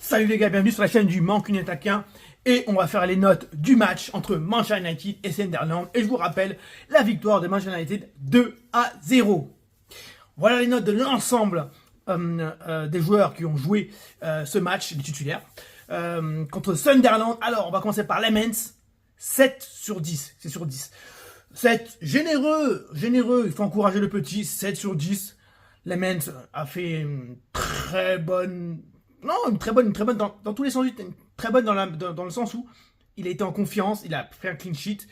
Salut les gars, bienvenue sur la chaîne du Mancunien Taquin. Et on va faire les notes du match entre Manchester United et Sunderland. Et je vous rappelle la victoire de Manchester United 2-0. Voilà les notes de l'ensemble des joueurs qui ont joué ce match, les titulaires. Contre Sunderland, alors on va commencer par Lemens, 7 sur 10, c'est sur 10. 7, généreux, il faut encourager le petit, 7 sur 10. Lemens a fait une très bonne... Non, une très bonne dans tous les sens, une très bonne dans le sens où il a été en confiance, il a fait un clean sheet,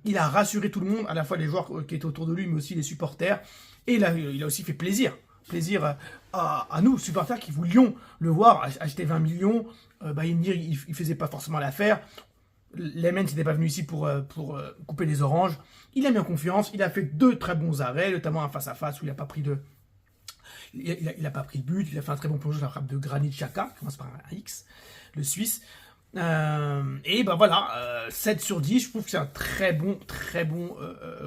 il a rassuré tout le monde, à la fois les joueurs qui étaient autour de lui, mais aussi les supporters. Et il a aussi fait plaisir à nous, supporters, qui voulions le voir acheter 20 millions. Il faisait pas forcément l'affaire. Lemens n'était pas venu ici pour couper les oranges. Il a mis en confiance, il a fait 2 très bons arrêts, notamment un face-à-face où il n'a pas pris de... Il n'a pas pris de but, il a fait un très bon plongeon, la frappe de Granit Xhaka, qui commence par un X, le Suisse. Et ben voilà, 7 sur 10, je trouve que c'est un très bon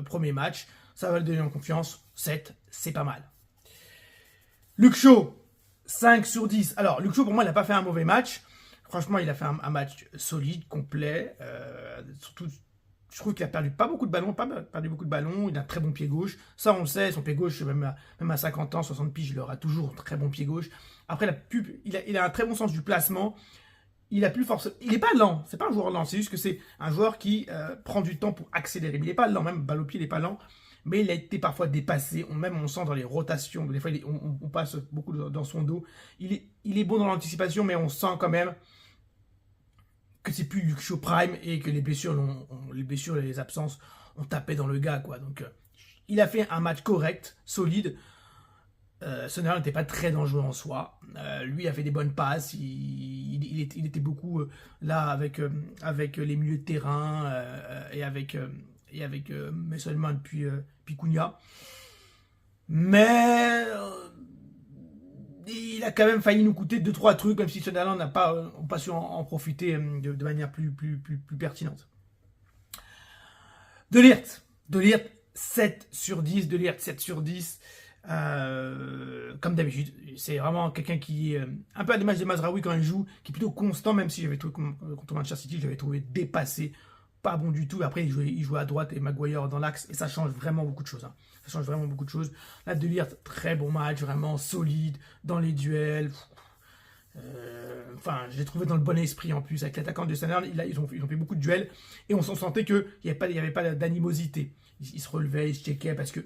premier match. Ça va le donner en confiance, 7, c'est pas mal. Luke Shaw, 5 sur 10. Alors, Luke Shaw, pour moi, il n'a pas fait un mauvais match. Franchement, il a fait un match solide, complet. Surtout, je trouve qu'il a perdu pas beaucoup de ballons, il a un très bon pied gauche. Ça, on le sait, son pied gauche, même à 50 ans, 60 piges, il aura toujours un très bon pied gauche. Après, il a un très bon sens du placement. Il n'est pas lent, c'est pas un joueur lent, c'est juste que c'est un joueur qui prend du temps pour accélérer. Mais il n'est pas lent, même balle au pied, il n'est pas lent. Mais il a été parfois dépassé, on sent dans les rotations, des fois on passe beaucoup dans son dos. Il est bon dans l'anticipation, mais on sent quand même que c'est plus Luke Shaw Prime et que les blessures et les absences ont tapé dans le gars, quoi. Donc, il a fait un match correct, solide. Sunderland n'était pas très dangereux en soi. Lui a fait des bonnes passes. Il était beaucoup là avec les milieux de terrain et avec Mason Mount puis Cunha. Mais il a quand même failli nous coûter 2-3 trucs, même si Sunderland n'a pas su en profiter de manière plus pertinente. De Ligt, 7 sur 10. De Ligt, 7 sur 10. Comme d'habitude, c'est vraiment quelqu'un qui est un peu à l'image de Mazraoui quand il joue, qui est plutôt constant, même si j'avais trouvé contre Manchester City, je l'avais trouvé dépassé, pas bon du tout. Après, il jouait à droite et Maguire dans l'axe, et ça change vraiment beaucoup de choses. Ça change vraiment beaucoup de choses. Là, De Ligt, très bon match, vraiment solide dans les duels. Enfin, je l'ai trouvé dans le bon esprit en plus. Avec l'attaquant de Sunderland, ils ont fait beaucoup de duels, et on sentait qu'il n'y avait pas d'animosité. Il se relevait, il se checkait, parce que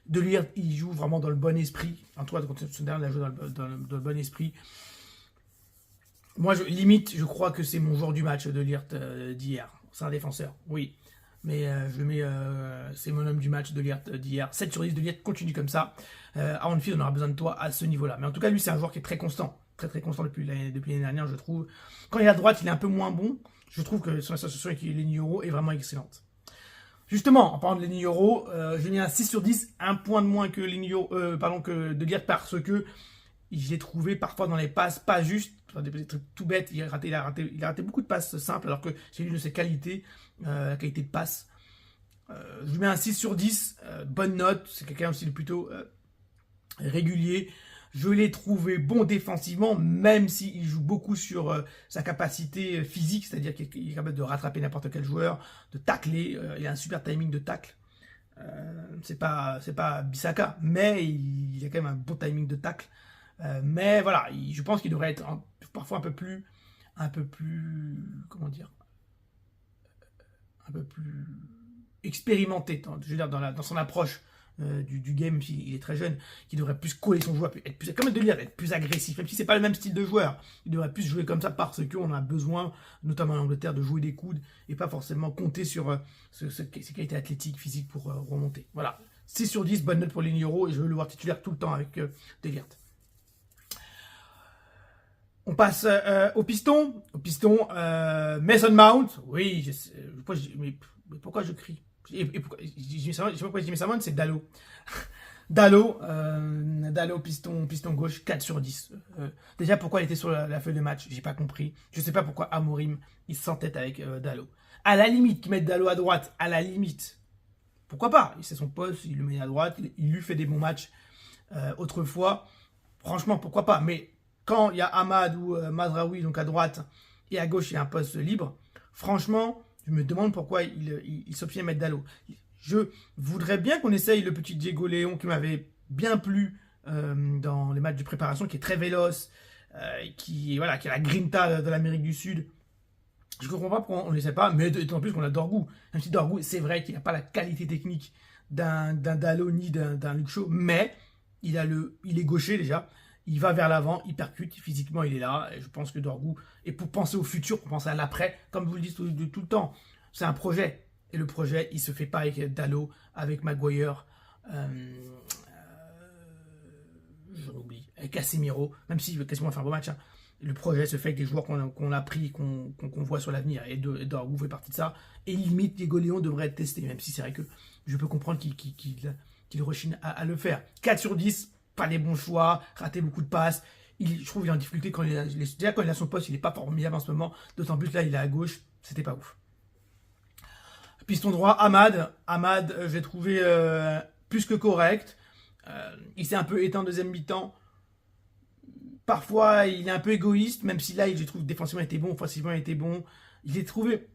De Ligt, il joue vraiment dans le bon esprit. En tout cas, contre Sunderland, il a joué dans le bon esprit. Moi, je crois que c'est mon joueur du match, De Ligt, d'hier. C'est un défenseur, oui. Mais je le mets, c'est mon homme du match, De Ligt, d'hier. 7 sur 10, De Ligt, continue comme ça. À Anfield, on aura besoin de toi à ce niveau-là. Mais en tout cas, lui, c'est un joueur qui est très constant. Très constant depuis l'année dernière, je trouve. Quand il est à droite, il est un peu moins bon. Je trouve que son association avec Lenny Yoro est vraiment excellente. Justement, en parlant de Lenny Yoro, j'ai mis un 6 sur 10, un point de moins que que De Ligt, parce que je l'ai trouvé parfois dans les passes pas justes, des trucs tout bêtes. Il a raté beaucoup de passes simples, alors que c'est l'une de ses qualités, la qualité de passe. Je lui mets un 6 sur 10, bonne note. C'est quelqu'un aussi de plutôt régulier. Je l'ai trouvé bon défensivement, même s'il joue beaucoup sur sa capacité physique, c'est-à-dire qu'il est capable de rattraper n'importe quel joueur, de tacler. Il a un super timing de tacle. C'est pas Bissaka, mais il a quand même un bon timing de tacle. Mais voilà, je pense qu'il devrait être parfois un peu plus, comment dire, un peu plus expérimenté, je veux dire, dans son approche du game. Il est très jeune, qui devrait plus coller son joueur, être plus, comme De Ligt, être plus agressif, même si c'est pas le même style de joueur. Il devrait plus jouer comme ça parce qu'on a besoin, notamment en Angleterre, de jouer des coudes et pas forcément compter sur ses qualités athlétiques, physiques pour remonter. Voilà, 6 sur 10, bonne note pour Lenny Yoro, et je veux le voir titulaire tout le temps avec De Ligt. On passe au piston. Mason Mount. Oui, je sais, mais pourquoi je crie? Je sais pas pourquoi je dis Mason Mount, c'est Dalot. Dalot, piston gauche, 4 sur 10. Déjà, pourquoi il était sur la feuille de match? J'ai pas compris. Je sais pas pourquoi Amorim, il s'entête avec Dalot. À la limite, qu'il mette Dalot à droite, à la limite. Pourquoi pas? C'est son poste, il le met à droite, il lui fait des bons matchs autrefois. Franchement, pourquoi pas? Mais quand il y a Ahmad ou Mazraoui donc à droite et à gauche il y a un poste libre, franchement, je me demande pourquoi il s'obstine à mettre Dalot. Je voudrais bien qu'on essaye le petit Diego Léon qui m'avait bien plu dans les matchs de préparation, qui est très véloce, qui a la grinta de l'Amérique du Sud. Je ne comprends pas pourquoi on ne le sait pas, mais d'autant plus qu'on a Dorgu. Un petit Dorgu, c'est vrai qu'il n'a pas la qualité technique d'un Dalot ni d'un Luke Shaw, mais il est gaucher déjà. Il va vers l'avant, il percute, physiquement il est là. Et je pense que Dorgu, et pour penser au futur, pour penser à l'après, comme vous le dites tout le temps, c'est un projet. Et le projet, il se fait pas avec Dalot, avec Maguire, j'en oublie, avec Casemiro, même si Casemiro fait un beau match. Hein. Le projet se fait avec des joueurs qu'on a pris, qu'on voit sur l'avenir. Et Dorgu fait partie de ça. Et limite, Diego Léon devrait être testé, même si c'est vrai que je peux comprendre qu'il rechigne à le faire. 4 sur 10, pas les bons choix, raté beaucoup de passes. Je trouve qu'il est en difficulté déjà quand il a son poste, il n'est pas formidable en ce moment. D'autant plus là, il est à gauche, c'était pas ouf. Piston droit, Ahmad. Ahmad, je l'ai trouvé plus que correct. Il s'est un peu éteint en deuxième mi-temps. Parfois, il est un peu égoïste, même si là, je trouve défensivement, il était bon, offensivement, il était bon. Il est trouvé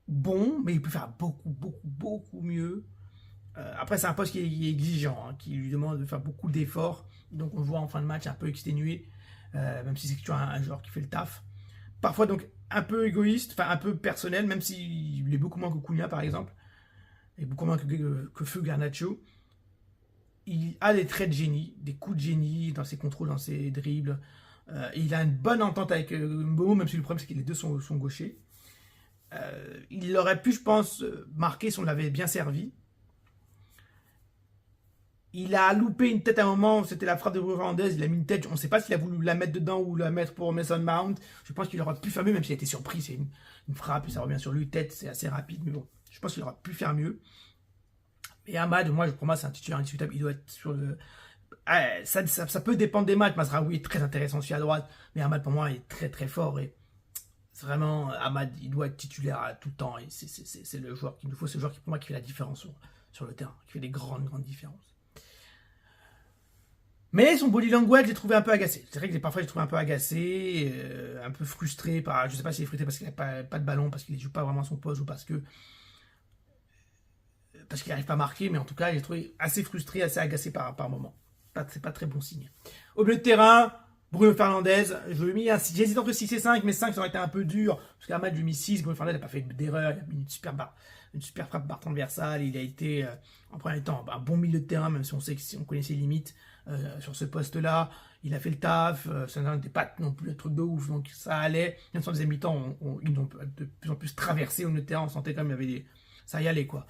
bon, mais il peut faire beaucoup mieux. Après, c'est un poste qui est exigeant, hein, qui lui demande de faire beaucoup d'efforts. Donc, on le voit en fin de match un peu exténué, même si c'est toujours un joueur qui fait le taf. Parfois, donc, un peu égoïste, enfin, un peu personnel, même s'il est beaucoup moins que Cunha, par exemple, et beaucoup moins que Feu Garnacho. Il a des traits de génie, des coups de génie dans ses contrôles, dans ses dribbles. Il a une bonne entente avec Mbomo, même si le problème, c'est que les deux sont gauchers. Il aurait pu, je pense, marquer si on l'avait bien servi. Il a loupé une tête à un moment, c'était la frappe de Bruno Fernandes, il a mis une tête, on ne sait pas s'il a voulu la mettre dedans ou la mettre pour Mason Mount. Je pense qu'il aurait pu faire mieux, même s'il a été surpris, c'est une frappe et ça revient sur lui, tête, c'est assez rapide, mais bon, je pense qu'il aurait pu faire mieux. Et Ahmad, pour moi, c'est un titulaire indiscutable, il doit être sur le... Ça peut dépendre des matchs, Mazraoui est très intéressant aussi à droite, mais Ahmad pour moi est très très fort et c'est vraiment, Ahmad, il doit être titulaire à tout le temps et c'est le joueur qu'il nous faut, c'est le joueur qui pour moi qui fait la différence sur le terrain, qui fait des grandes différences. Mais son body language, j'ai trouvé un peu agacé. C'est vrai que parfois, j'ai trouvé un peu agacé, un peu frustré par. Je sais pas s'il est frustré parce qu'il n'a pas de ballon, parce qu'il ne joue pas vraiment à son poste ou parce qu'il n'arrive pas à marquer, mais en tout cas, j'ai trouvé assez frustré, assez agacé par moment. C'est pas très bon signe. Au milieu de terrain, Bruno Fernandes, j'hésite entre 6 et 5, mais 5 ça aurait été un peu dur, parce qu'Ahmad lui a mis 6, Bruno Fernandes n'a pas fait d'erreur, il a mis une super frappe par transversale, il a été, en premier temps, un bon milieu de terrain, même si on connaît ses limites sur ce poste-là, il a fait le taf, ça n'était pas non plus un truc de ouf, donc ça allait, même si en deuxième mi-temps, ils ont de plus en plus traversé au milieu de terrain, on sentait quand même qu'il y avait ça y allait, quoi.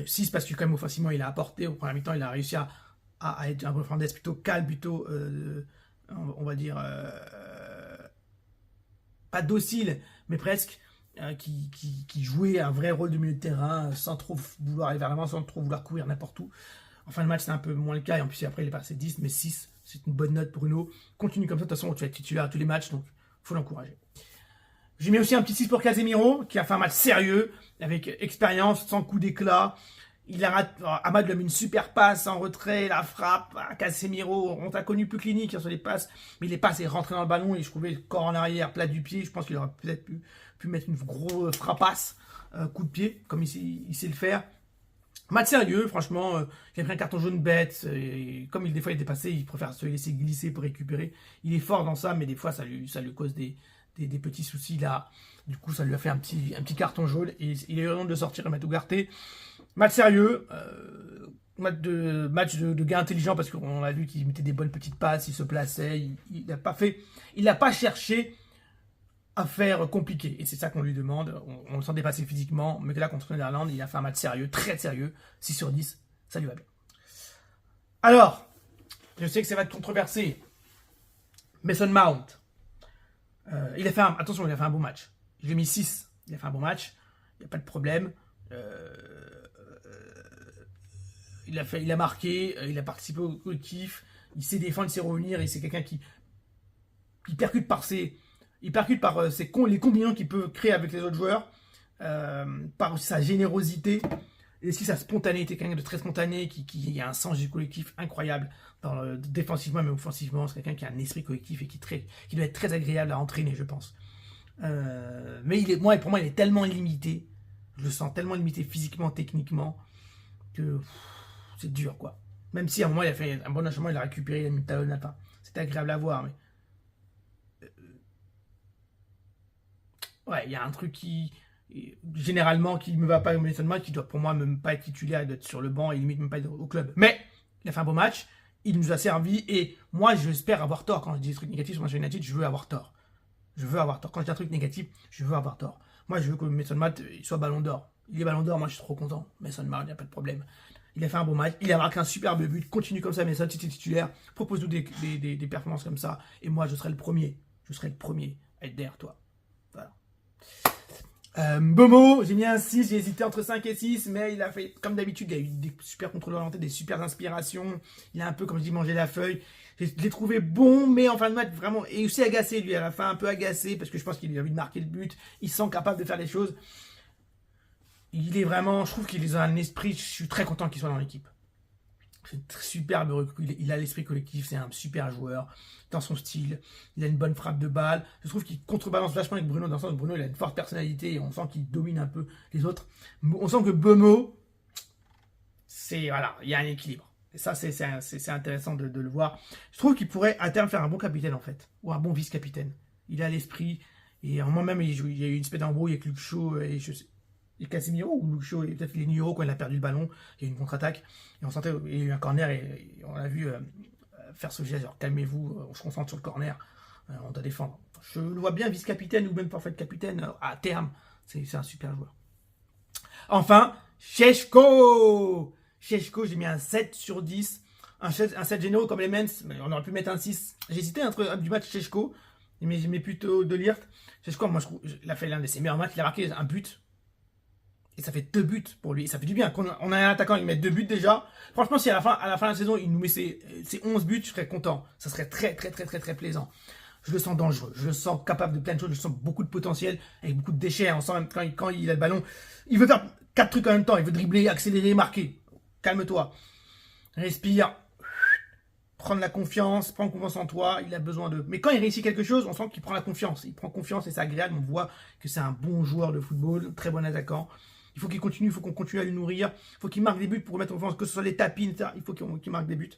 6 parce que quand même offensivement il a apporté au premier mi-temps, il a réussi à être un Bruno Fernandes plutôt calme, plutôt on va dire pas docile mais presque qui jouait un vrai rôle de milieu de terrain sans trop vouloir aller vers l'avant, sans trop vouloir courir n'importe où. En fin de match c'est un peu moins le cas et en plus après il est passé 10, mais 6 c'est une bonne note. Bruno continue comme ça, de toute façon tu vas être titulaire à tous les matchs, donc faut l'encourager. J'ai mis aussi un petit 6 pour Casemiro, qui a fait un match sérieux, avec expérience, sans coup d'éclat. Ahmad lui a mis une super passe en retrait, la frappe, Casemiro, on t'a connu plus clinique sur les passes, mais les passes est rentré dans le ballon et je trouvais le corps en arrière, plat du pied, je pense qu'il aurait peut-être pu mettre une grosse frappasse, coup de pied, comme il sait le faire. Match sérieux, franchement, il a pris un carton jaune bête, et comme des fois il est dépassé, il préfère se laisser glisser pour récupérer. Il est fort dans ça, mais des fois ça lui cause des petits soucis là. Du coup, ça lui a fait un petit carton jaune et il a eu raison de le sortir et mettre Ugarte. Match sérieux, match de gars intelligent parce qu'on a vu qu'il mettait des bonnes petites passes, il se plaçait, il n'a pas cherché à faire compliqué. Et c'est ça qu'on lui demande. On le sent dépassé physiquement, mais que là, contre l'Irlande, il a fait un match sérieux, très sérieux. 6 sur 10, ça lui va bien. Alors, je sais que ça va être controversé. Mason Mount. Il a fait un bon match. Je lui ai mis 6. Il a fait un bon match. Il n'y a pas de problème. Il a marqué. Il a participé au collectif. Il sait défendre, il sait revenir. Et c'est quelqu'un qui percute par les combinaisons qu'il peut créer avec les autres joueurs. Par sa générosité. Et si sa spontanéité, quelqu'un de très spontané, qui a un sens du collectif incroyable, défensivement mais offensivement, c'est quelqu'un qui a un esprit collectif et qui doit être très agréable à entraîner, je pense. Mais pour moi, il est tellement limité, je le sens tellement limité physiquement, techniquement, que c'est dur, quoi. Même si à un moment, il a fait un bon enchaînement, il a récupéré, il a mis le talon lapin. C'était agréable à voir, mais... Ouais, il y a un truc généralement, qui ne me va pas au Mason Mount, qui doit pour moi même pas être titulaire, d'être sur le banc et limite même pas être au club. Mais il a fait un beau match, il nous a servi et moi j'espère avoir tort quand je dis des trucs négatifs sur Manchester United, je veux avoir tort. Je veux avoir tort. Quand je dis un truc négatif, je veux avoir tort. Moi je veux que Mason Mount il soit ballon d'or. Il est ballon d'or, moi je suis trop content. Mason Mount, il n'y a pas de problème. Il a fait un beau match, il a marqué un superbe but, continue comme ça Mason, si tu es titulaire, propose-nous des performances comme ça et moi je serai le premier. Je serai le premier à être derrière toi. Voilà. Bomo, j'ai mis un 6, j'ai hésité entre 5 et 6, mais il a fait, comme d'habitude, il a eu des super contrôles orientés, des super inspirations, il a un peu, comme je dis, mangé la feuille, je l'ai trouvé bon, mais en fin de match, vraiment, et aussi agacé, lui, à la fin, un peu agacé, parce que je pense qu'il a envie de marquer le but, il se sent capable de faire les choses, il est vraiment, je trouve qu'il a un esprit, je suis très content qu'il soit dans l'équipe. C'est un superbe recrue, il a l'esprit collectif, c'est un super joueur dans son style, il a une bonne frappe de balle, je trouve qu'il contrebalance vachement avec Bruno, dans le sens où Bruno il a une forte personnalité et on sent qu'il domine un peu les autres. On sent que Bomo, voilà, il y a un équilibre. Et ça c'est intéressant de le voir. Je trouve qu'il pourrait à terme faire un bon capitaine en fait, ou un bon vice-capitaine. Il a l'esprit, et moi-même il y a eu une espèce d'embrouille avec Luke Shaw et je sais. Et Casemiro ou Luke Shaw, peut-être les Niro quand il a perdu le ballon, il y a eu une contre-attaque, et on sentait, il y a eu un corner, et on l'a vu faire ce geste, genre calmez-vous, on se concentre sur le corner, on doit défendre. Je le vois bien vice-capitaine ou même parfait capitaine à terme, c'est un super joueur. Enfin, Šeško, j'ai mis un 7 sur 10, un 7 généraux comme les Mens, mais on aurait pu mettre un 6. J'ai hésité entre du match Šeško, mais j'ai mis plutôt De Ligt. Šeško, moi je trouve, il a fait l'un de ses meilleurs matchs, il a marqué un but. Et ça fait 2 buts pour lui. Et ça fait du bien. Quand on a un attaquant, il met 2 buts déjà. Franchement, si à la fin de la saison, il nous met ses 11 buts, je serais content. Ça serait très plaisant. Je le sens dangereux. Je le sens capable de plein de choses. Je sens beaucoup de potentiel, avec beaucoup de déchets. On sent même quand il a le ballon. Il veut faire 4 trucs en même temps. Il veut dribbler, accélérer, marquer. Calme-toi. Respire. Prendre la confiance. Prendre confiance en toi. Il a besoin de... Mais quand il réussit quelque chose, on sent qu'il prend la confiance. Il prend confiance et c'est agréable. On voit que c'est un bon joueur de football. Très bon attaquant. Il faut qu'il continue, il faut qu'on continue à le nourrir. Il faut qu'il marque des buts pour remettre en confiance, que ce soit les tapines, etc. Il faut qu'il marque des buts.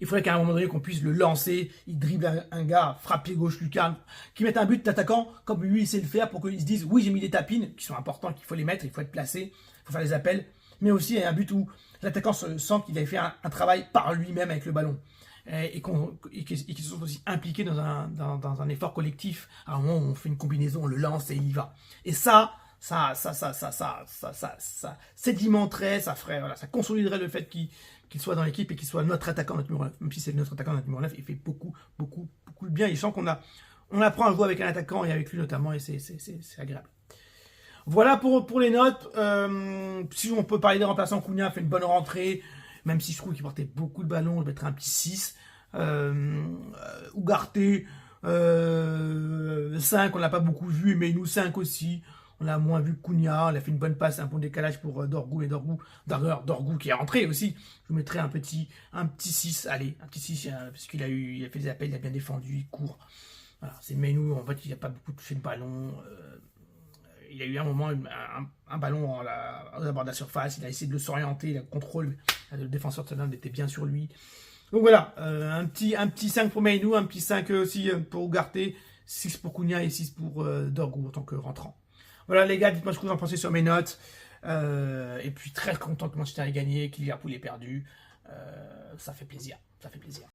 Il faudrait qu'à un moment donné, qu'on puisse le lancer. Il dribble un gars, frappe pied gauche, lucarne, qu'il mette un but d'attaquant comme lui, il sait le faire pour qu'il se dise oui, j'ai mis des tapines qui sont importantes, qu'il faut les mettre, il faut être placé, il faut faire les appels. Mais aussi, il y a un but où l'attaquant sent qu'il avait fait un travail par lui-même avec le ballon. Et qu'ils sont aussi impliqués dans un effort collectif. À un moment où on fait une combinaison, on le lance et il y va. Et ça sédimenterait, ça consoliderait le fait qu'il soit dans l'équipe et qu'il soit notre attaquant, notre numéro 9. Même si c'est notre attaquant, notre numéro 9, il fait beaucoup de bien. Il sent qu'on apprend à jouer avec un attaquant et avec lui notamment, et c'est agréable. Voilà pour les notes. Si on peut parler des remplaçants, Cunha a fait une bonne rentrée, même si je trouve qu'il portait beaucoup de ballons, je mettrais un petit 6. Ugarte, 5, on l'a pas beaucoup vu, mais nous 5 aussi. On l'a moins vu que Cunha, on a fait une bonne passe, un bon décalage pour Dorgu, et Dorgu qui est rentré aussi. Je mettrais un petit 6, allez, un petit 6, parce qu'il a fait des appels, il a bien défendu, il court. Voilà, c'est Meinou, en fait, il n'a pas beaucoup touché le ballon. Il a eu un moment, un ballon aux abords de la surface, il a essayé de le s'orienter, il a le contrôle, le défenseur de Tottenham était bien sur lui. Donc voilà, un petit 5 pour Meinou, un petit 5 aussi pour Ugarte, 6 pour Cunha et 6 pour Dorgu en tant que rentrant. Voilà les gars, dites-moi ce que vous en pensez sur mes notes. Et puis très content que Manchester ait gagné, que Liverpool ait perdu. Ça fait plaisir, ça fait plaisir.